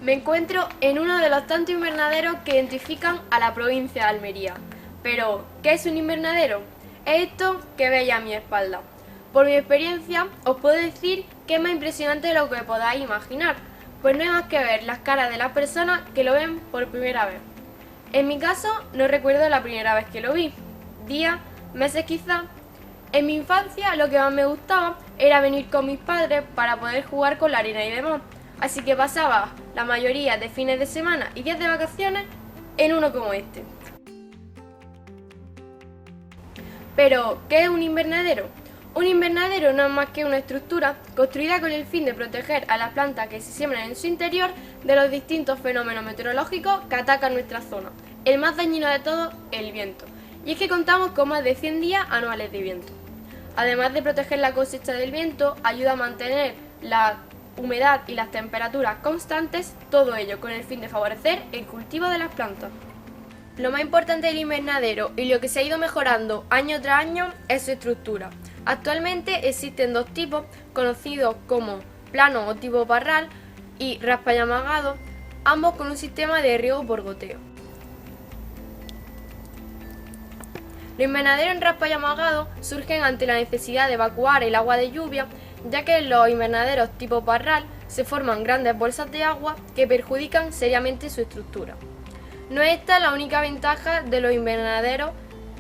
Me encuentro en uno de los tantos invernaderos que identifican a la provincia de Almería. Pero, ¿qué es un invernadero? Es esto que veis a mi espalda. Por mi experiencia, os puedo decir que es más impresionante de lo que podáis imaginar, pues no hay más que ver las caras de las personas que lo ven por primera vez. En mi caso, no recuerdo la primera vez que lo vi. Días, meses quizá. En mi infancia lo que más me gustaba era venir con mis padres para poder jugar con la arena y demás. Así que pasaba la mayoría de fines de semana y días de vacaciones en uno como este. Pero, ¿qué es un invernadero? Un invernadero no es más que una estructura construida con el fin de proteger a las plantas que se siembran en su interior de los distintos fenómenos meteorológicos que atacan nuestra zona. El más dañino de todos, el viento. Y es que contamos con más de 100 días anuales de viento. Además de proteger la cosecha del viento, ayuda a mantener la humedad y las temperaturas constantes, todo ello con el fin de favorecer el cultivo de las plantas. Lo más importante del invernadero y lo que se ha ido mejorando año tras año es su estructura. Actualmente existen dos tipos, conocidos como plano o tipo parral y raspallamagado, ambos con un sistema de riego por goteo. Los invernaderos en raspallamagado surgen ante la necesidad de evacuar el agua de lluvia, ya que en los invernaderos tipo parral se forman grandes bolsas de agua que perjudican seriamente su estructura. No es esta la única ventaja de los invernaderos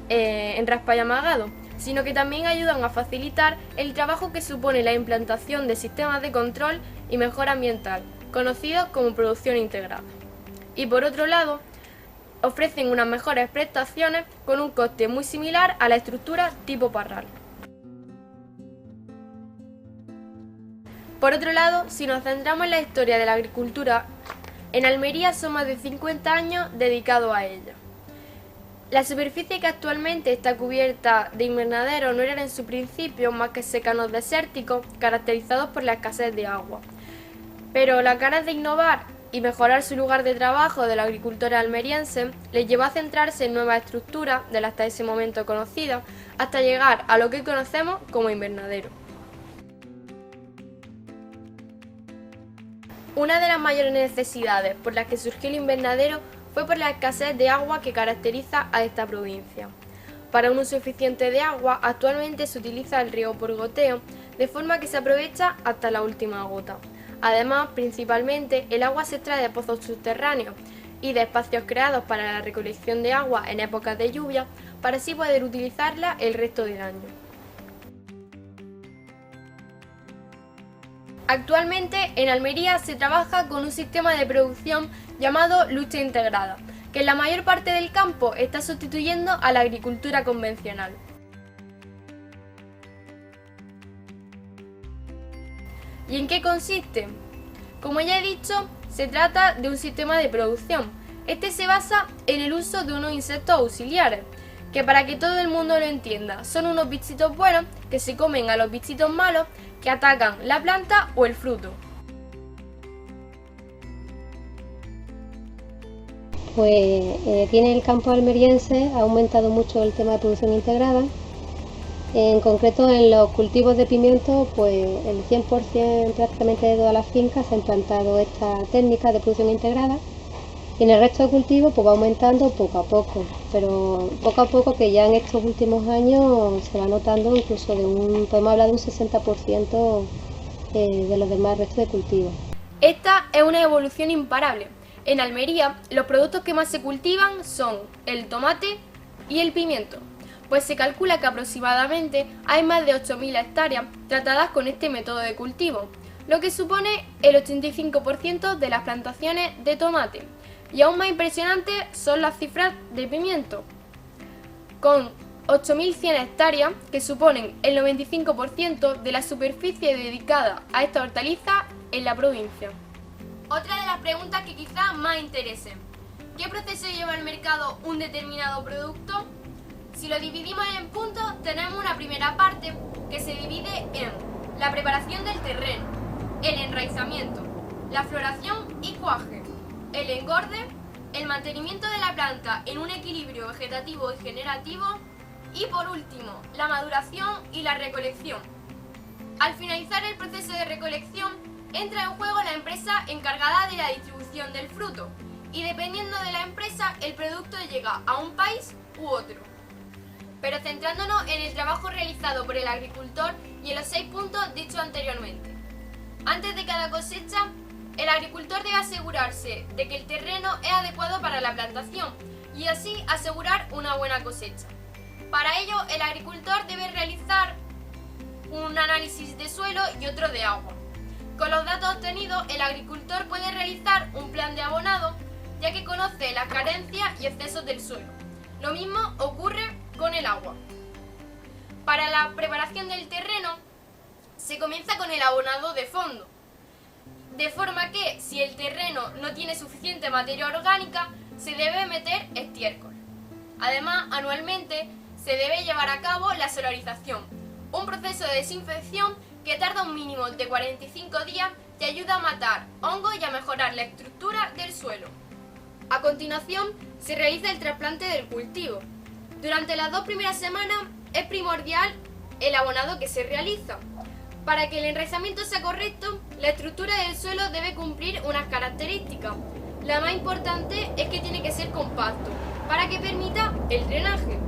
en raspallamagado, sino que también ayudan a facilitar el trabajo que supone la implantación de sistemas de control y mejora ambiental, conocidos como producción integrada. Y por otro lado, ofrecen unas mejores prestaciones con un coste muy similar a la estructura tipo parral. Por otro lado, si nos centramos en la historia de la agricultura, en Almería son más de 50 años dedicados a ella. La superficie que actualmente está cubierta de invernaderos no eran en su principio más que secanos desérticos caracterizados por la escasez de agua. Pero las ganas de innovar y mejorar su lugar de trabajo de la agricultura almeriense les llevó a centrarse en nuevas estructuras de las hasta ese momento conocidas, hasta llegar a lo que hoy conocemos como invernadero. Una de las mayores necesidades por las que surgió el invernadero fue por la escasez de agua que caracteriza a esta provincia. Para un uso eficiente de agua, actualmente se utiliza el riego por goteo, de forma que se aprovecha hasta la última gota. Además, principalmente, el agua se extrae de pozos subterráneos y de espacios creados para la recolección de agua en épocas de lluvia, para así poder utilizarla el resto del año. Actualmente en Almería se trabaja con un sistema de producción llamado lucha integrada, que en la mayor parte del campo está sustituyendo a la agricultura convencional. ¿Y en qué consiste? Como ya he dicho, se trata de un sistema de producción. Este se basa en el uso de unos insectos auxiliares, que para que todo el mundo lo entienda, son unos bichitos buenos que se comen a los bichitos malos que atacan la planta o el fruto. Pues aquí en el campo almeriense ha aumentado mucho el tema de producción integrada. En concreto en los cultivos de pimiento, pues el 100% prácticamente de todas las fincas se ha implantado esta técnica de producción integrada. Y en el resto de cultivos pues va aumentando poco a poco, pero poco a poco, que ya en estos últimos años se va notando incluso podemos hablar de un 60% de los demás restos de cultivos. Esta es una evolución imparable. En Almería, los productos que más se cultivan son el tomate y el pimiento, pues se calcula que aproximadamente hay más de 8.000 hectáreas tratadas con este método de cultivo, lo que supone el 85% de las plantaciones de tomate. Y aún más impresionantes son las cifras de pimiento, con 8.100 hectáreas, que suponen el 95% de la superficie dedicada a esta hortaliza en la provincia. Otra de las preguntas que quizás más interesen: ¿qué proceso lleva al mercado un determinado producto? Si lo dividimos en puntos, tenemos una primera parte que se divide en la preparación del terreno, el enraizamiento, la floración y cuaje, el engorde, el mantenimiento de la planta en un equilibrio vegetativo y generativo y, por último, la maduración y la recolección. Al finalizar el proceso de recolección, entra en juego la empresa encargada de la distribución del fruto y dependiendo de la empresa el producto llega a un país u otro. Pero centrándonos en el trabajo realizado por el agricultor y en los 6 puntos dichos anteriormente. Antes de cada cosecha, el agricultor debe asegurarse de que el terreno es adecuado para la plantación y así asegurar una buena cosecha. Para ello, el agricultor debe realizar un análisis de suelo y otro de agua. Con los datos obtenidos, el agricultor puede realizar un plan de abonado, ya que conoce las carencias y excesos del suelo. Lo mismo ocurre con el agua. Para la preparación del terreno, se comienza con el abonado de fondo, de forma que si el terreno no tiene suficiente materia orgánica, se debe meter estiércol. Además, anualmente se debe llevar a cabo la solarización, un proceso de desinfección que tarda un mínimo de 45 días y ayuda a matar hongos y a mejorar la estructura del suelo. A continuación, se realiza el trasplante del cultivo. Durante las 2 primeras semanas es primordial el abonado que se realiza. Para que el enraizamiento sea correcto, la estructura del suelo debe cumplir unas características. La más importante es que tiene que ser compacto, para que permita el drenaje.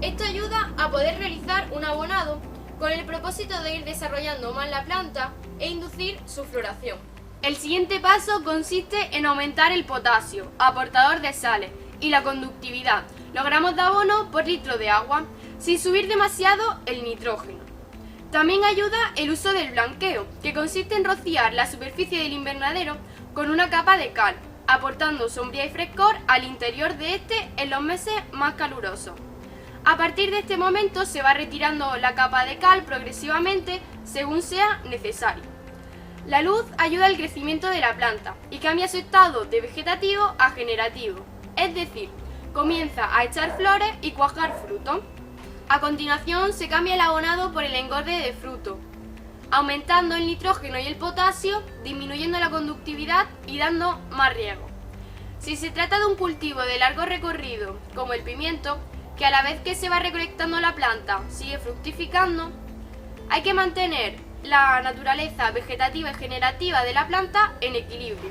Esto ayuda a poder realizar un abonado con el propósito de ir desarrollando más la planta e inducir su floración. El siguiente paso consiste en aumentar el potasio, aportador de sales, y la conductividad, los gramos de abono por litro de agua, sin subir demasiado el nitrógeno. También ayuda el uso del blanqueo, que consiste en rociar la superficie del invernadero con una capa de cal, aportando sombría y frescor al interior de este en los meses más calurosos. A partir de este momento se va retirando la capa de cal progresivamente según sea necesario. La luz ayuda al crecimiento de la planta y cambia su estado de vegetativo a generativo, es decir, comienza a echar flores y cuajar fruto. A continuación se cambia el abonado por el engorde de fruto, aumentando el nitrógeno y el potasio, disminuyendo la conductividad y dando más riego. Si se trata de un cultivo de largo recorrido, como el pimiento, que a la vez que se va recolectando la planta sigue fructificando, hay que mantener la naturaleza vegetativa y generativa de la planta en equilibrio.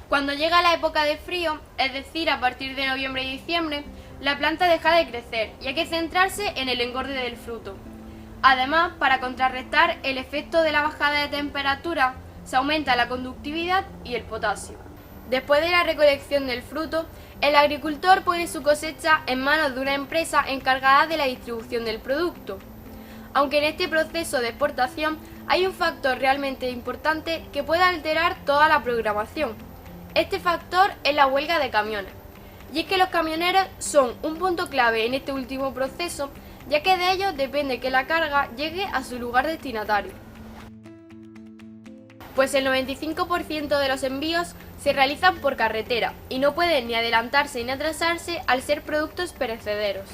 Cuando llega la época de frío, es decir, a partir de noviembre y diciembre, la planta deja de crecer y hay que centrarse en el engorde del fruto. Además, para contrarrestar el efecto de la bajada de temperatura, se aumenta la conductividad y el potasio. Después de la recolección del fruto, el agricultor pone su cosecha en manos de una empresa encargada de la distribución del producto. Aunque en este proceso de exportación hay un factor realmente importante que puede alterar toda la programación. Este factor es la huelga de camiones. Y es que los camioneros son un punto clave en este último proceso, ya que de ellos depende que la carga llegue a su lugar destinatario. Pues el 95% de los envíos se realizan por carretera y no pueden ni adelantarse ni atrasarse al ser productos perecederos.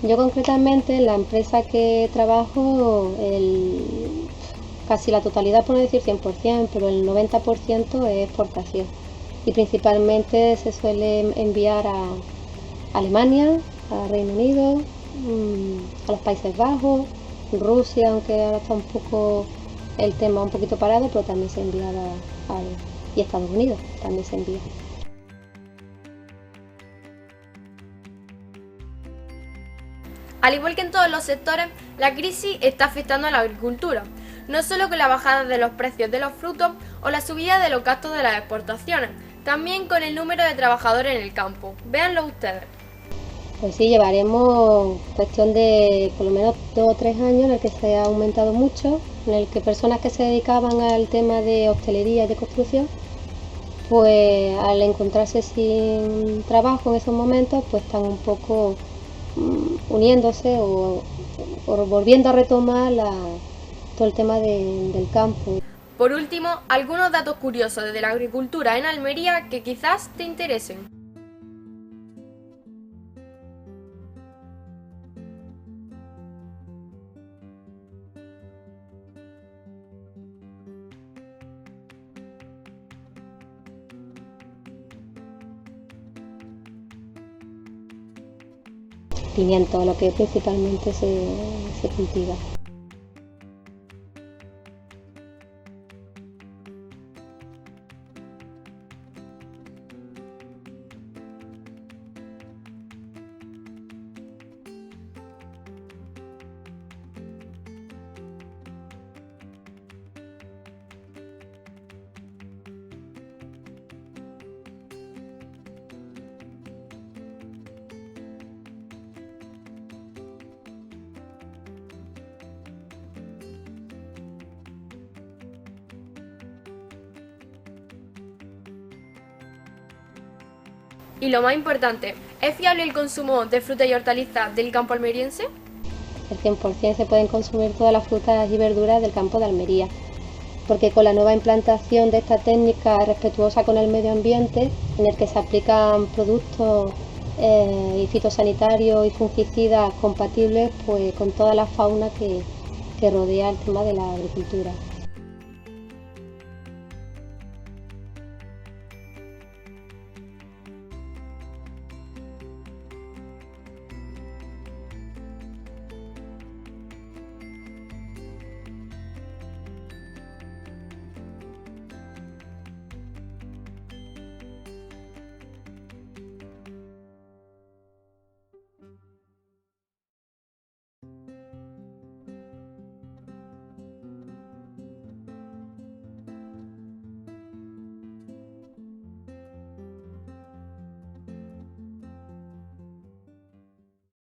Yo concretamente en la empresa que trabajo, casi la totalidad, por no decir 100%, pero el 90% es exportación. Y principalmente se suele enviar a Alemania, a Reino Unido, a los Países Bajos, Rusia, aunque ahora está un poco el tema un poquito parado, pero también se envía y Estados Unidos también se envía. Al igual que en todos los sectores, la crisis está afectando a la agricultura, no solo con la bajada de los precios de los frutos o la subida de los gastos de las exportaciones, también con el número de trabajadores en el campo. Véanlo ustedes. Pues sí, llevaremos cuestión de por lo menos 2 o 3 años en el que se ha aumentado mucho, en el que personas que se dedicaban al tema de hostelería y de construcción, pues al encontrarse sin trabajo en esos momentos, pues están un poco uniéndose o volviendo a retomar todo el tema del campo. Por último, algunos datos curiosos de la agricultura en Almería que quizás te interesen. pimiento, lo que principalmente se cultiva. Y lo más importante, ¿es fiable el consumo de frutas y hortalizas del campo almeriense? El 100% se pueden consumir todas las frutas y verduras del campo de Almería, porque con la nueva implantación de esta técnica respetuosa con el medio ambiente, en el que se aplican productos y fitosanitarios y fungicidas compatibles pues, con toda la fauna que rodea el tema de la agricultura.